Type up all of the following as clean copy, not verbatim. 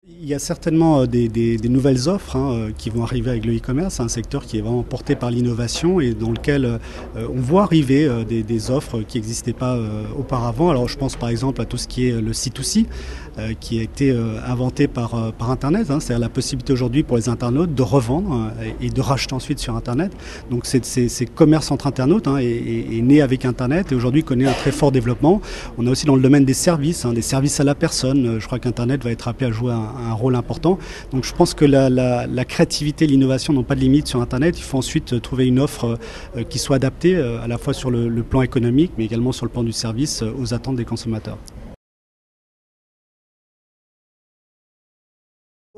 Il y a certainement des nouvelles offres qui vont arriver avec le e-commerce, un secteur qui est vraiment porté par l'innovation et dans lequel on voit arriver des offres qui n'existaient pas auparavant. Alors je pense par exemple à tout ce qui est le C2C qui a été inventé par Internet, c'est-à-dire la possibilité aujourd'hui pour les internautes de revendre et de racheter ensuite sur Internet. Donc c'est commerce entre internautes est né avec Internet et aujourd'hui connaît un très fort développement. On a aussi dans le domaine des services à la personne. Je crois qu'Internet va être appelé à jouer un rôle important. Donc je pense que la créativité et l'innovation n'ont pas de limite sur Internet. Il faut ensuite trouver une offre qui soit adaptée à la fois sur le plan économique mais également sur le plan du service aux attentes des consommateurs.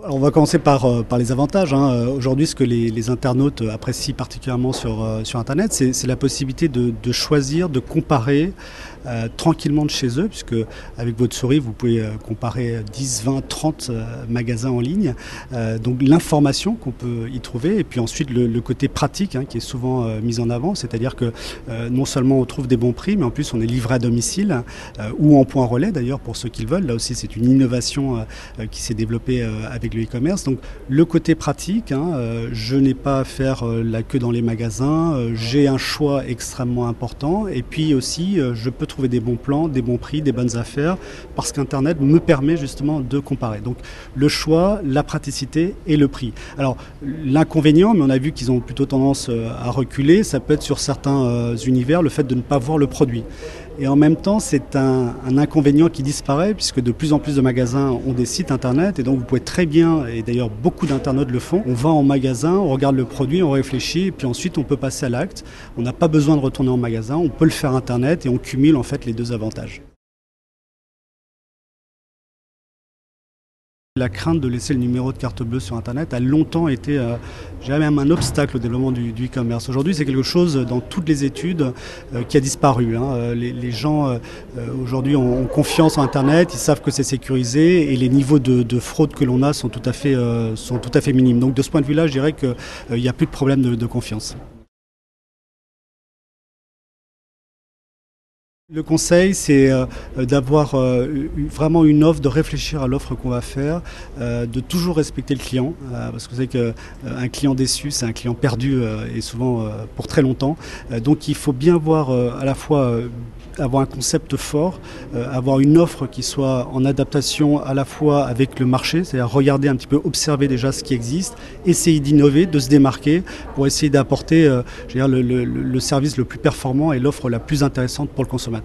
Alors on va commencer par les avantages. Aujourd'hui, ce que les internautes apprécient particulièrement sur Internet, c'est la possibilité de choisir, de comparer tranquillement de chez eux, puisque avec votre souris, vous pouvez comparer 10, 20, 30 magasins en ligne. Donc l'information qu'on peut y trouver, et puis ensuite le côté pratique qui est souvent mis en avant, c'est-à-dire que non seulement on trouve des bons prix, mais en plus on est livré à domicile ou en point relais d'ailleurs pour ceux qui le veulent. Là aussi, c'est une innovation qui s'est développée avec le e-commerce. Donc le côté pratique, je n'ai pas à faire la queue dans les magasins, j'ai un choix extrêmement important et puis aussi je peux trouver des bons plans, des bons prix, des bonnes affaires parce qu'Internet me permet justement de comparer. Donc le choix, la praticité et le prix. Alors l'inconvénient, mais on a vu qu'ils ont plutôt tendance à reculer, ça peut être sur certains univers le fait de ne pas voir le produit. Et en même temps, c'est un inconvénient qui disparaît puisque de plus en plus de magasins ont des sites internet et donc vous pouvez très bien, et d'ailleurs beaucoup d'internautes le font, on va en magasin, on regarde le produit, on réfléchit et puis ensuite on peut passer à l'acte. On n'a pas besoin de retourner en magasin, on peut le faire internet et on cumule en fait les deux avantages. La crainte de laisser le numéro de carte bleue sur Internet a longtemps été même un obstacle au développement du e-commerce. Aujourd'hui, c'est quelque chose dans toutes les études qui a disparu. Les gens aujourd'hui ont confiance en Internet, ils savent que c'est sécurisé et les niveaux de fraude que l'on a sont tout à fait minimes. Donc de ce point de vue-là, je dirais qu'il n'y a plus de problème de confiance. Le conseil, c'est d'avoir vraiment une offre, de réfléchir à l'offre qu'on va faire, de toujours respecter le client, parce que vous savez qu'un client déçu, c'est un client perdu et souvent pour très longtemps. Donc il faut bien voir à la fois avoir un concept fort, avoir une offre qui soit en adaptation à la fois avec le marché, c'est-à-dire regarder un petit peu, observer déjà ce qui existe, essayer d'innover, de se démarquer pour essayer d'apporter le service le plus performant et l'offre la plus intéressante pour le consommateur.